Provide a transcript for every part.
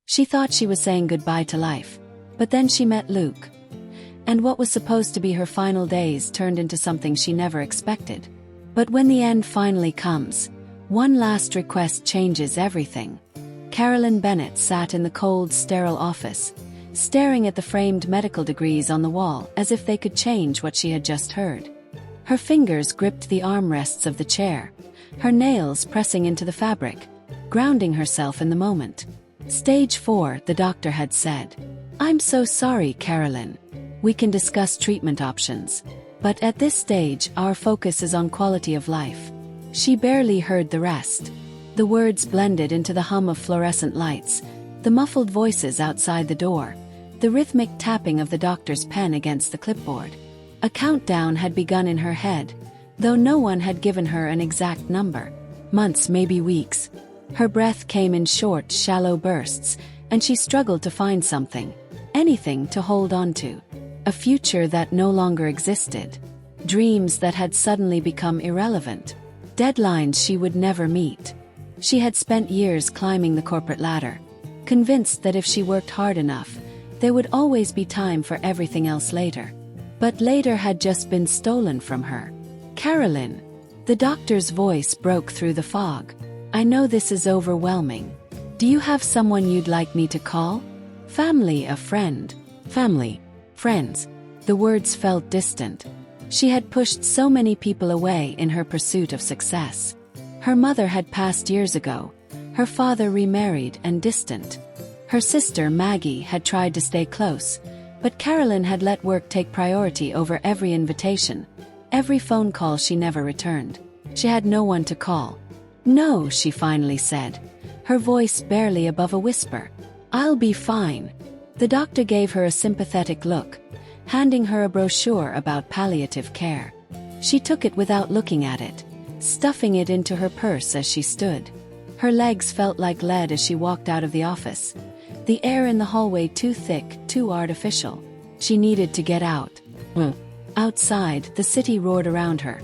She thought she was saying goodbye to life. But then she met Luke. And what was supposed to be her final days turned into something she never expected. But when the end finally comes, one last request changes everything. Carolyn Bennett sat in the cold, sterile office, staring at the framed medical degrees on the wall as if they could change what she had just heard. Her fingers gripped the armrests of the chair, her nails pressing into the fabric, grounding herself in the moment. Stage 4, the doctor had said. "I'm so sorry, Carolyn. We can discuss treatment options. But at this stage, our focus is on quality of life." She barely heard the rest. The words blended into the hum of fluorescent lights, the muffled voices outside the door, the rhythmic tapping of the doctor's pen against the clipboard. A countdown had begun in her head, though no one had given her an exact number. Months, maybe weeks. Her breath came in short, shallow bursts, and she struggled to find something, anything to hold on to. A future that no longer existed. Dreams that had suddenly become irrelevant. Deadlines she would never meet. She had spent years climbing the corporate ladder, convinced that if she worked hard enough, there would always be time for everything else later. But later had just been stolen from her. "Carolyn." The doctor's voice broke through the fog. "I know this is overwhelming. Do you have someone you'd like me to call? Family, a friend?" Family. Friends. The words felt distant. She had pushed so many people away in her pursuit of success. Her mother had passed years ago, her father remarried and distant. Her sister Maggie had tried to stay close, but Carolyn had let work take priority over every invitation, every phone call she never returned. She had no one to call. "No," she finally said, her voice barely above a whisper. "I'll be fine." The doctor gave her a sympathetic look, handing her a brochure about palliative care. She took it without looking at it, stuffing it into her purse as she stood. Her legs felt like lead as she walked out of the office. The air in the hallway too thick, too artificial. She needed to get out. Outside, the city roared around her.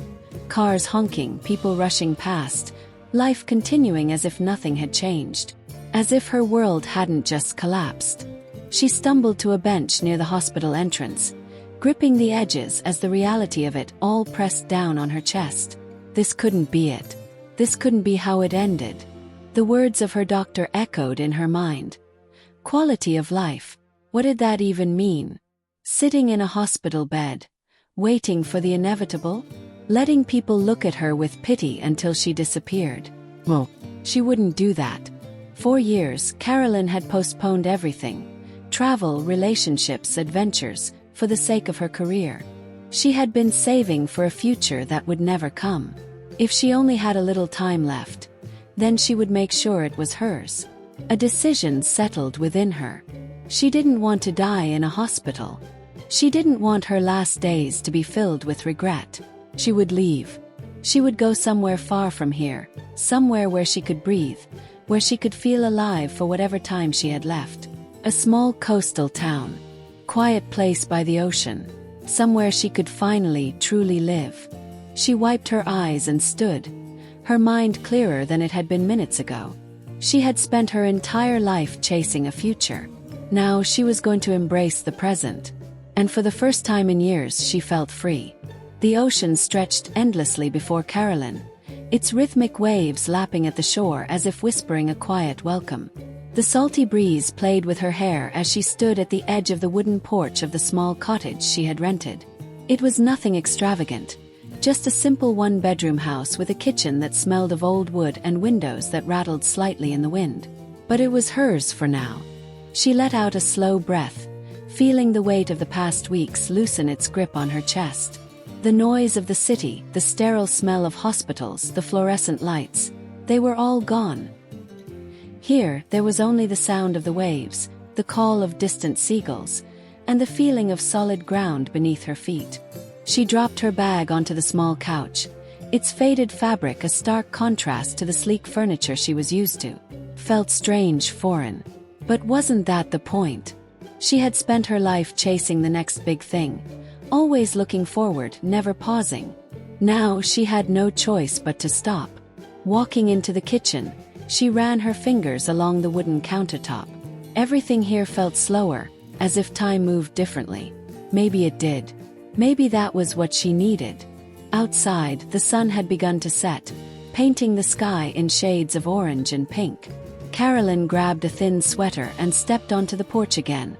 Cars honking, people rushing past, life continuing as if nothing had changed. As if her world hadn't just collapsed. She stumbled to a bench near the hospital entrance, gripping the edges as the reality of it all pressed down on her chest. This couldn't be it. This couldn't be how it ended. The words of her doctor echoed in her mind. Quality of life. What did that even mean? Sitting in a hospital bed, waiting for the inevitable, letting people look at her with pity until she disappeared. Well, she wouldn't do that. For years, Carolyn had postponed everything. Travel, relationships, adventures, for the sake of her career. She had been saving for a future that would never come. If she only had a little time left, then she would make sure it was hers. A decision settled within her. She didn't want to die in a hospital. She didn't want her last days to be filled with regret. She would leave. She would go somewhere far from here, somewhere where she could breathe, where she could feel alive for whatever time she had left. A small coastal town. Quiet place by the ocean. Somewhere she could finally, truly live. She wiped her eyes and stood, her mind clearer than it had been minutes ago. She had spent her entire life chasing a future. Now she was going to embrace the present. And for the first time in years she felt free. The ocean stretched endlessly before Carolyn, its rhythmic waves lapping at the shore as if whispering a quiet welcome. The salty breeze played with her hair as she stood at the edge of the wooden porch of the small cottage she had rented. It was nothing extravagant, just a simple one-bedroom house with a kitchen that smelled of old wood and windows that rattled slightly in the wind. But it was hers for now. She let out a slow breath, feeling the weight of the past weeks loosen its grip on her chest. The noise of the city, the sterile smell of hospitals, the fluorescent lights, they were all gone. Here, there was only the sound of the waves, the call of distant seagulls, and the feeling of solid ground beneath her feet. She dropped her bag onto the small couch, its faded fabric a stark contrast to the sleek furniture she was used to. Felt strange, foreign. But wasn't that the point? She had spent her life chasing the next big thing, always looking forward, never pausing. Now she had no choice but to stop. Walking into the kitchen, she ran her fingers along the wooden countertop. Everything here felt slower, as if time moved differently. Maybe it did. Maybe that was what she needed. Outside, the sun had begun to set, painting the sky in shades of orange and pink. Carolyn grabbed a thin sweater and stepped onto the porch again,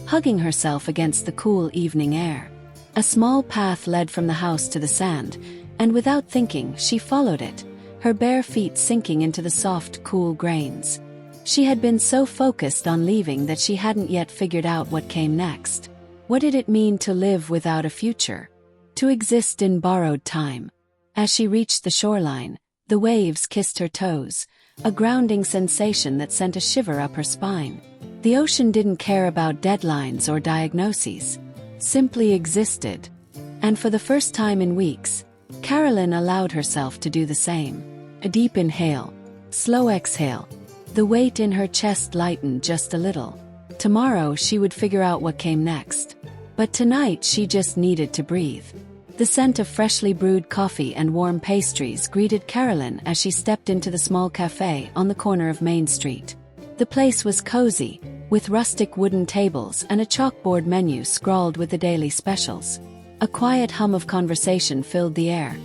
hugging herself against the cool evening air. A small path led from the house to the sand, and without thinking, she followed it, her bare feet sinking into the soft, cool grains. She had been so focused on leaving that she hadn't yet figured out what came next. What did it mean to live without a future? To exist in borrowed time? As she reached the shoreline, the waves kissed her toes, a grounding sensation that sent a shiver up her spine. The ocean didn't care about deadlines or diagnoses, simply existed. And for the first time in weeks, Carolyn allowed herself to do the same. A deep inhale, slow exhale. The weight in her chest lightened just a little. Tomorrow she would figure out what came next. But tonight she just needed to breathe. The scent of freshly brewed coffee and warm pastries greeted Carolyn as she stepped into the small cafe on the corner of Main Street. The place was cozy, with rustic wooden tables and a chalkboard menu scrawled with the daily specials. A quiet hum of conversation filled the air,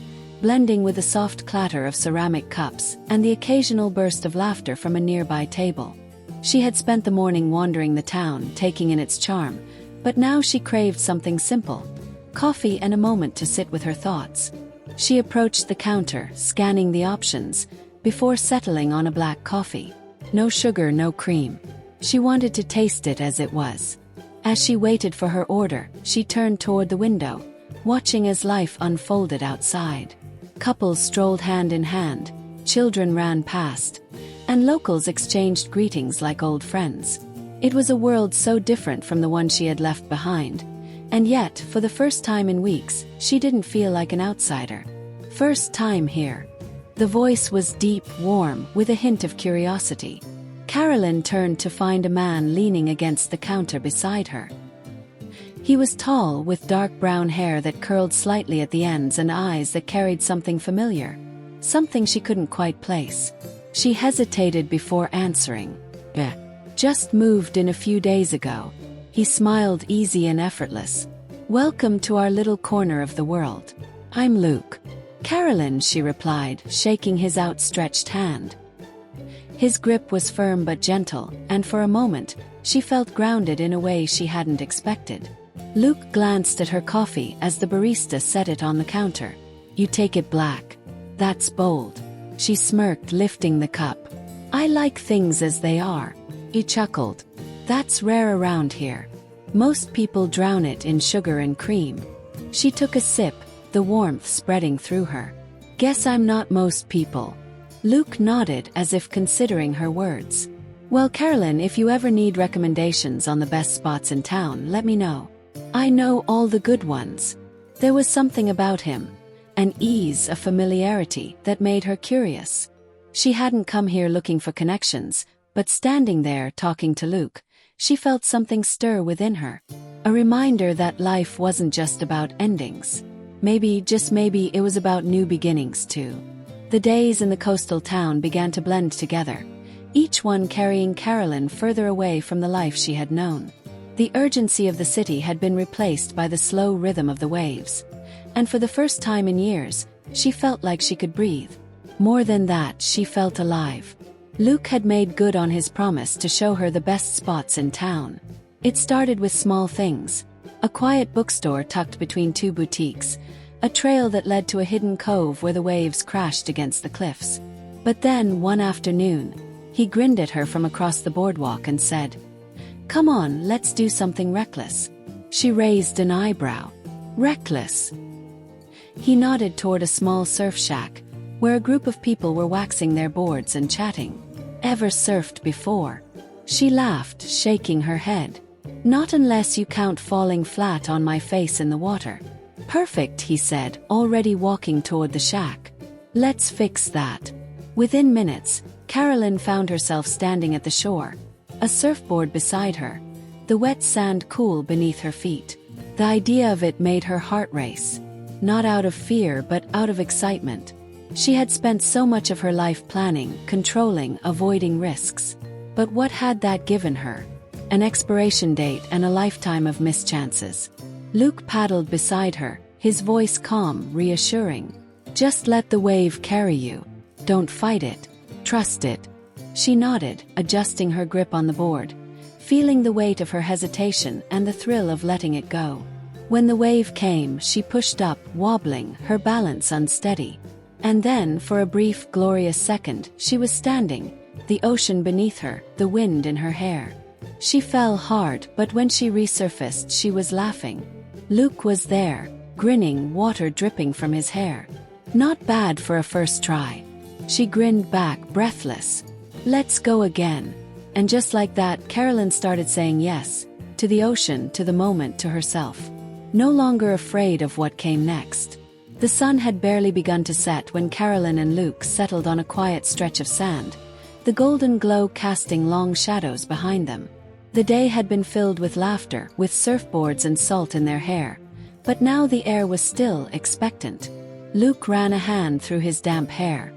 blending with the soft clatter of ceramic cups and the occasional burst of laughter from a nearby table. She had spent the morning wandering the town, taking in its charm, but now she craved something simple: coffee and a moment to sit with her thoughts. She approached the counter, scanning the options, before settling on a black coffee. No sugar, no cream. She wanted to taste it as it was. As she waited for her order, she turned toward the window, watching as life unfolded outside. Couples strolled hand in hand, children ran past, and locals exchanged greetings like old friends. It was a world so different from the one she had left behind, and yet, for the first time in weeks, she didn't feel like an outsider. First time here. The voice was deep, warm, with a hint of curiosity. Carolyn turned to find a man leaning against the counter beside her. He was tall, with dark brown hair that curled slightly at the ends and eyes that carried something familiar, something she couldn't quite place. She hesitated before answering. Just moved in a few days ago. He smiled, easy and effortless. Welcome to our little corner of the world. I'm Luke. Carolyn, she replied, shaking his outstretched hand. His grip was firm but gentle, and for a moment, she felt grounded in a way she hadn't expected. Luke glanced at her coffee as the barista set it on the counter. You take it black. That's bold. She smirked, lifting the cup. I like things as they are. He chuckled. That's rare around here. Most people drown it in sugar and cream. She took a sip, the warmth spreading through her. Guess I'm not most people. Luke nodded as if considering her words. Well, Carolyn, if you ever need recommendations on the best spots in town, let me know. I know all the good ones. There was something about him, an ease, a familiarity that made her curious. She hadn't come here looking for connections, but standing there talking to Luke, she felt something stir within her. A reminder that life wasn't just about endings. Maybe, just maybe, it was about new beginnings too. The days in the coastal town began to blend together, each one carrying Carolyn further away from the life she had known. The urgency of the city had been replaced by the slow rhythm of the waves, and for the first time in years, she felt like she could breathe. More than that, she felt alive. Luke had made good on his promise to show her the best spots in town. It started with small things: a quiet bookstore tucked between two boutiques, a trail that led to a hidden cove where the waves crashed against the cliffs. But then, one afternoon, he grinned at her from across the boardwalk and said, "Come on, let's do something reckless." She raised an eyebrow. Reckless? He nodded toward a small surf shack, where a group of people were waxing their boards and chatting. Ever surfed before? She laughed, shaking her head. Not unless you count falling flat on my face in the water. Perfect, he said, already walking toward the shack. Let's fix that. Within minutes, Carolyn found herself standing at the shore, a surfboard beside her, the wet sand cool beneath her feet. The idea of it made her heart race. Not out of fear but out of excitement. She had spent so much of her life planning, controlling, avoiding risks. But what had that given her? An expiration date and a lifetime of mischances. Luke paddled beside her, his voice calm, reassuring. Just let the wave carry you. Don't fight it. Trust it. She nodded, adjusting her grip on the board, feeling the weight of her hesitation and the thrill of letting it go. When the wave came, she pushed up, wobbling, her balance unsteady. And then, for a brief, glorious second, she was standing, the ocean beneath her, the wind in her hair. She fell hard, but when she resurfaced, she was laughing. Luke was there, grinning, water dripping from his hair. Not bad for a first try. She grinned back, breathless. Let's go again. And just like that, Carolyn started saying yes, to the ocean, to the moment, to herself. No longer afraid of what came next. The sun had barely begun to set when Carolyn and Luke settled on a quiet stretch of sand, the golden glow casting long shadows behind them. The day had been filled with laughter, with surfboards and salt in their hair, but now the air was still, expectant. Luke ran a hand through his damp hair,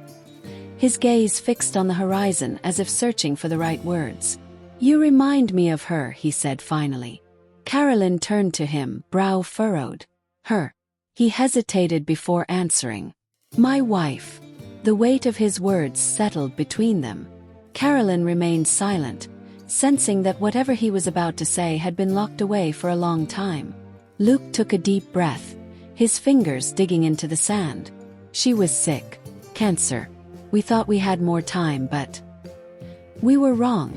his gaze fixed on the horizon as if searching for the right words. You remind me of her, he said finally. Carolyn turned to him, brow furrowed. Her. He hesitated before answering. My wife. The weight of his words settled between them. Carolyn remained silent, sensing that whatever he was about to say had been locked away for a long time. Luke took a deep breath, his fingers digging into the sand. She was sick. Cancer. We thought we had more time, but we were wrong.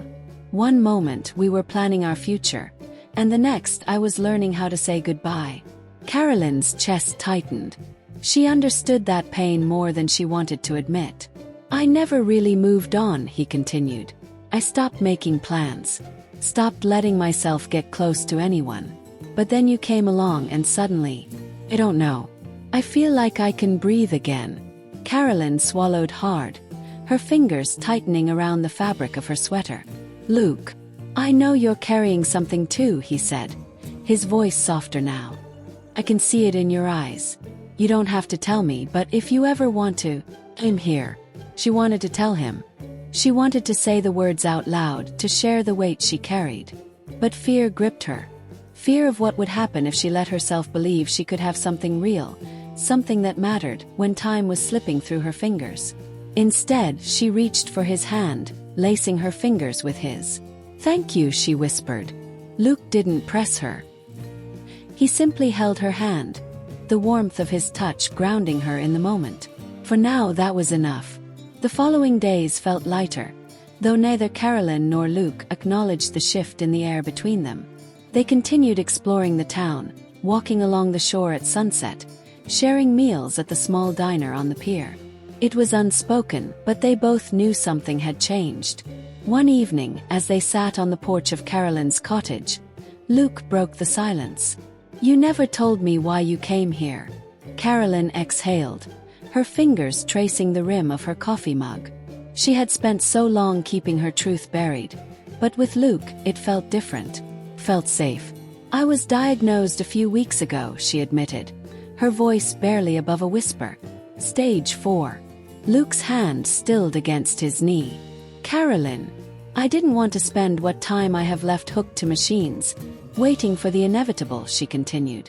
One moment we were planning our future, and the next I was learning how to say goodbye. Carolyn's chest tightened. She understood that pain more than she wanted to admit. I never really moved on, he continued. I stopped making plans, stopped letting myself get close to anyone. But then you came along and suddenly, I don't know. I feel like I can breathe again. Carolyn swallowed hard, her fingers tightening around the fabric of her sweater. Luke, I know you're carrying something too, he said, his voice softer now. I can see it in your eyes. You don't have to tell me, but if you ever want to, I'm here. She wanted to tell him. She wanted to say the words out loud, to share the weight she carried. But fear gripped her. Fear of what would happen if she let herself believe she could have something real, something that mattered, when time was slipping through her fingers. Instead, she reached for his hand, lacing her fingers with his. Thank you, she whispered. Luke didn't press her. He simply held her hand, the warmth of his touch grounding her in the moment. For now, that was enough. The following days felt lighter, though neither Carolyn nor Luke acknowledged the shift in the air between them. They continued exploring the town, walking along the shore at sunset, sharing meals at the small diner on the pier. It was unspoken, but they both knew something had changed. One evening, as they sat on the porch of Carolyn's cottage, Luke broke the silence. You never told me why you came here. Carolyn exhaled, her fingers tracing the rim of her coffee mug. She had spent so long keeping her truth buried, but with Luke, it felt different. Felt safe. I was diagnosed a few weeks ago, she admitted, her voice barely above a whisper. Stage 4. Luke's hand stilled against his knee. Carolyn, I didn't want to spend what time I have left hooked to machines, waiting for the inevitable, she continued.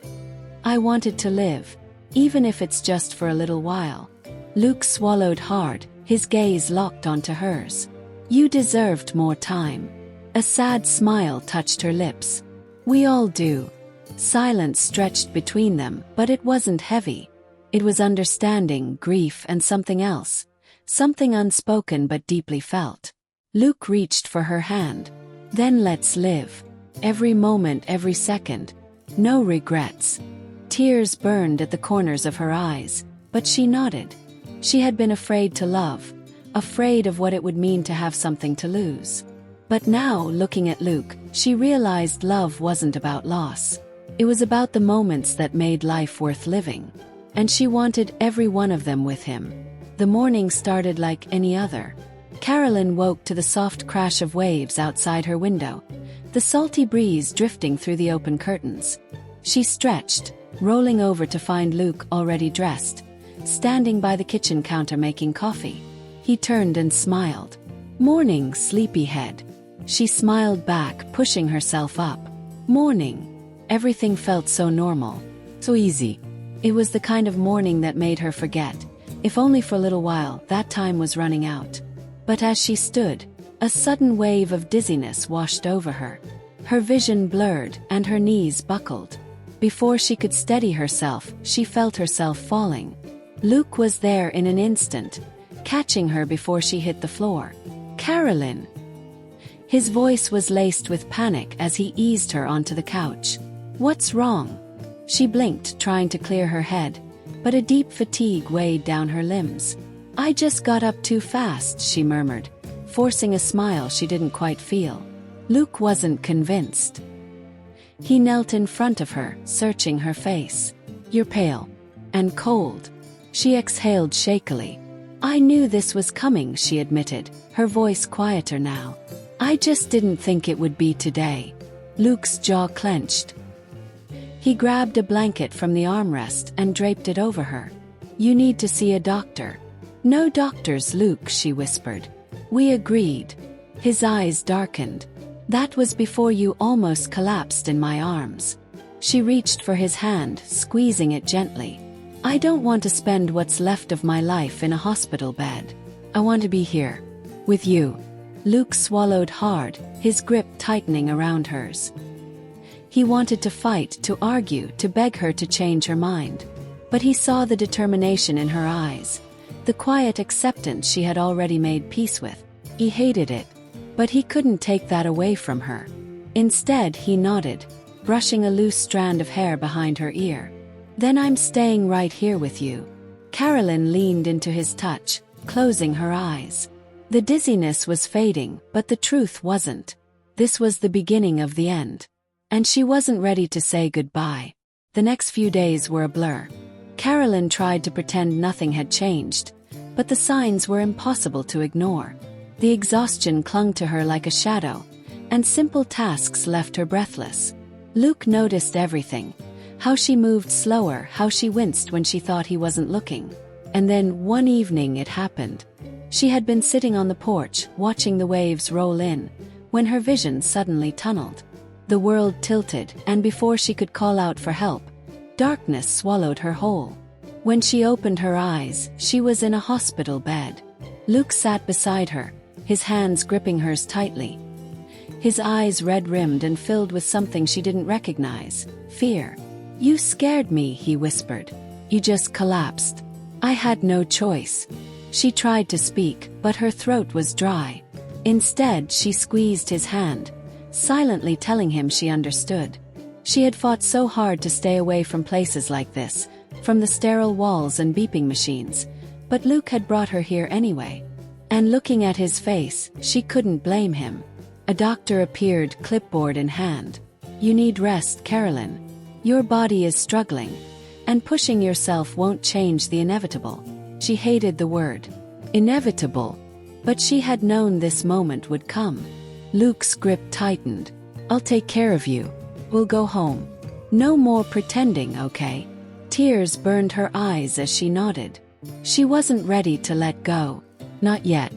I wanted to live, even if it's just for a little while. Luke swallowed hard, his gaze locked onto hers. You deserved more time. A sad smile touched her lips. We all do. Silence stretched between them, but it wasn't heavy. It was understanding, grief, and something else. Something unspoken but deeply felt. Luke reached for her hand. Then let's live. Every moment, every second. No regrets. Tears burned at the corners of her eyes, but she nodded. She had been afraid to love, afraid of what it would mean to have something to lose. But now, looking at Luke, she realized love wasn't about loss. It was about the moments that made life worth living. And she wanted every one of them with him. The morning started like any other. Carolyn woke to the soft crash of waves outside her window, the salty breeze drifting through the open curtains. She stretched, rolling over to find Luke already dressed, standing by the kitchen counter making coffee. He turned and smiled. Morning, sleepyhead. She smiled back, pushing herself up. Morning. Everything felt so normal. So easy. It was the kind of morning that made her forget, if only for a little while, that time was running out. But as she stood, a sudden wave of dizziness washed over her. Her vision blurred, and her knees buckled. Before she could steady herself, she felt herself falling. Luke was there in an instant, catching her before she hit the floor. "Carolyn!" His voice was laced with panic as he eased her onto the couch. "What's wrong?" She blinked, trying to clear her head, but a deep fatigue weighed down her limbs. "I just got up too fast," she murmured, forcing a smile she didn't quite feel. Luke wasn't convinced. He knelt in front of her, searching her face. "You're pale. And cold." She exhaled shakily. "I knew this was coming," she admitted, her voice quieter now. "I just didn't think it would be today." Luke's jaw clenched. He grabbed a blanket from the armrest and draped it over her. "You need to see a doctor." "No doctors, Luke," she whispered. "We agreed." His eyes darkened. "That was before you almost collapsed in my arms." She reached for his hand, squeezing it gently. "I don't want to spend what's left of my life in a hospital bed. I want to be here. With you." Luke swallowed hard, his grip tightening around hers. He wanted to fight, to argue, to beg her to change her mind. But he saw the determination in her eyes, the quiet acceptance she had already made peace with. He hated it, but he couldn't take that away from her. Instead, he nodded, brushing a loose strand of hair behind her ear. "Then I'm staying right here with you." Carolyn leaned into his touch, closing her eyes. The dizziness was fading, but the truth wasn't. This was the beginning of the end. And she wasn't ready to say goodbye. The next few days were a blur. Carolyn tried to pretend nothing had changed, but the signs were impossible to ignore. The exhaustion clung to her like a shadow, and simple tasks left her breathless. Luke noticed everything. How she moved slower, how she winced when she thought he wasn't looking. And then, one evening, it happened. She had been sitting on the porch, watching the waves roll in, when her vision suddenly tunneled. The world tilted, and before she could call out for help, darkness swallowed her whole. When she opened her eyes, she was in a hospital bed. Luke sat beside her, his hands gripping hers tightly. His eyes red-rimmed and filled with something she didn't recognize: fear. "You scared me," he whispered. "You just collapsed." "I had no choice." She tried to speak, but her throat was dry. Instead, she squeezed his hand, silently telling him she understood. She had fought so hard to stay away from places like this, from the sterile walls and beeping machines, but Luke had brought her here anyway. And looking at his face, she couldn't blame him. A doctor appeared, clipboard in hand. "You need rest, Carolyn. Your body is struggling, and pushing yourself won't change the inevitable." She hated the word inevitable, but she had known this moment would come. Luke's grip tightened. "I'll take care of you. We'll go home. No more pretending, okay?" Tears burned her eyes as she nodded. She wasn't ready to let go. Not yet.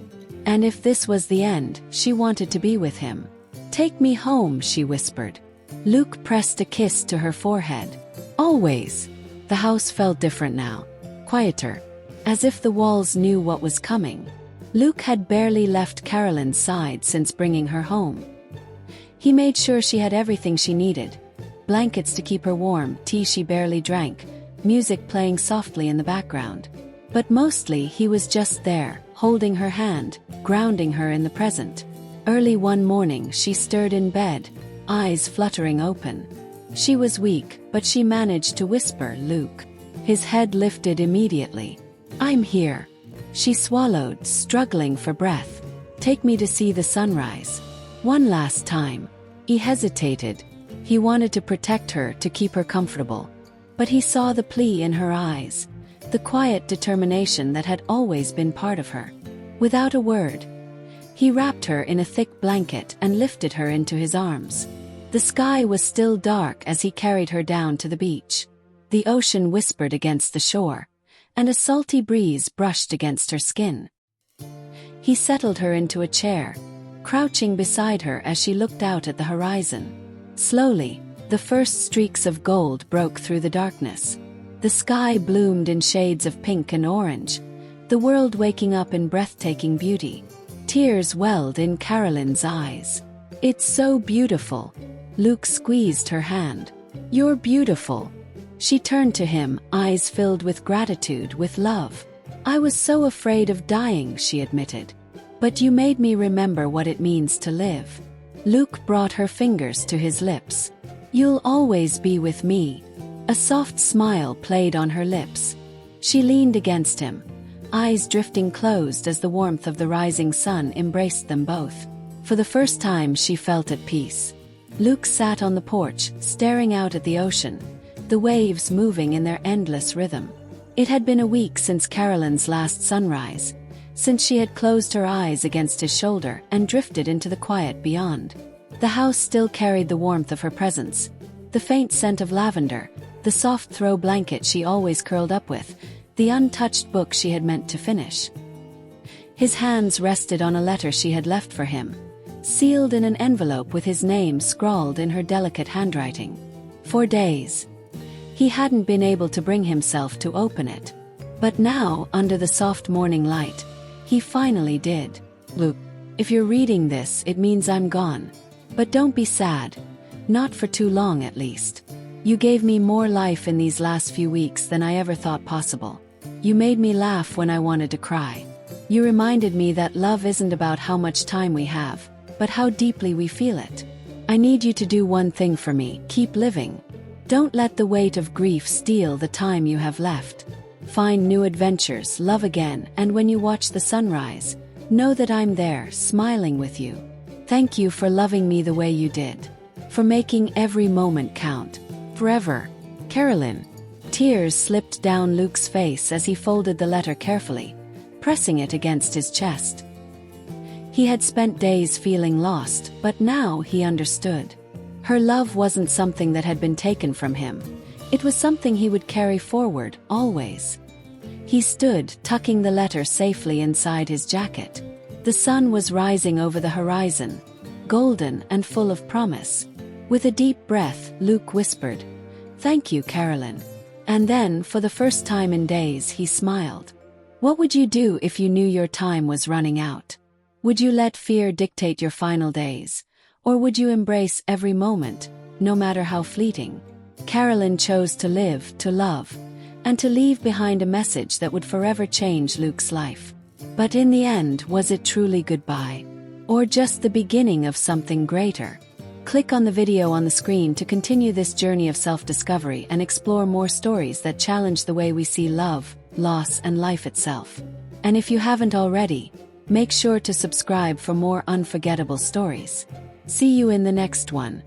And if this was the end, she wanted to be with him. "Take me home," she whispered. Luke pressed a kiss to her forehead. "Always." The house felt different now. Quieter. As if the walls knew what was coming. Luke had barely left Carolyn's side since bringing her home. He made sure she had everything she needed. Blankets to keep her warm, tea she barely drank, music playing softly in the background. But mostly he was just there, holding her hand, grounding her in the present. Early one morning she stirred in bed, eyes fluttering open. She was weak, but she managed to whisper, "Luke." His head lifted immediately. "I'm here." She swallowed, struggling for breath. "Take me to see the sunrise. One last time." He hesitated. He wanted to protect her, to keep her comfortable. But he saw the plea in her eyes, the quiet determination that had always been part of her. Without a word, he wrapped her in a thick blanket and lifted her into his arms. The sky was still dark as he carried her down to the beach. The ocean whispered against the shore, and a salty breeze brushed against her skin. He settled her into a chair, crouching beside her as she looked out at the horizon. Slowly, the first streaks of gold broke through the darkness. The sky bloomed in shades of pink and orange, the world waking up in breathtaking beauty. Tears welled in Carolyn's eyes. "It's so beautiful." Luke squeezed her hand. "You're beautiful." She turned to him, eyes filled with gratitude, with love. "I was so afraid of dying," she admitted. "But you made me remember what it means to live." Luke brought her fingers to his lips. "You'll always be with me." A soft smile played on her lips. She leaned against him, eyes drifting closed as the warmth of the rising sun embraced them both. For the first time she felt at peace. Luke sat on the porch, staring out at the ocean, the waves moving in their endless rhythm. It had been a week since Carolyn's last sunrise, since she had closed her eyes against his shoulder and drifted into the quiet beyond. The house still carried the warmth of her presence, the faint scent of lavender, the soft throw blanket she always curled up with, the untouched book she had meant to finish. His hands rested on a letter she had left for him, sealed in an envelope with his name scrawled in her delicate handwriting. For days, he hadn't been able to bring himself to open it. But now, under the soft morning light, he finally did. "Luke, if you're reading this, it means I'm gone. But don't be sad. Not for too long at least. You gave me more life in these last few weeks than I ever thought possible. You made me laugh when I wanted to cry. You reminded me that love isn't about how much time we have, but how deeply we feel it. I need you to do one thing for me: keep living. Don't let the weight of grief steal the time you have left. Find new adventures, love again, and when you watch the sunrise, know that I'm there, smiling with you. Thank you for loving me the way you did. For making every moment count. Forever. Carolyn." Tears slipped down Luke's face as he folded the letter carefully, pressing it against his chest. He had spent days feeling lost, but now he understood. Her love wasn't something that had been taken from him. It was something he would carry forward, always. He stood, tucking the letter safely inside his jacket. The sun was rising over the horizon, golden and full of promise. With a deep breath, Luke whispered, "Thank you, Carolyn." And then, for the first time in days, he smiled. What would you do if you knew your time was running out? Would you let fear dictate your final days? Or would you embrace every moment, no matter how fleeting? Carolyn chose to live, to love, and to leave behind a message that would forever change Luke's life. But in the end, was it truly goodbye? Or just the beginning of something greater? Click on the video on the screen to continue this journey of self-discovery and explore more stories that challenge the way we see love, loss, and life itself. And if you haven't already, make sure to subscribe for more unforgettable stories. See you in the next one.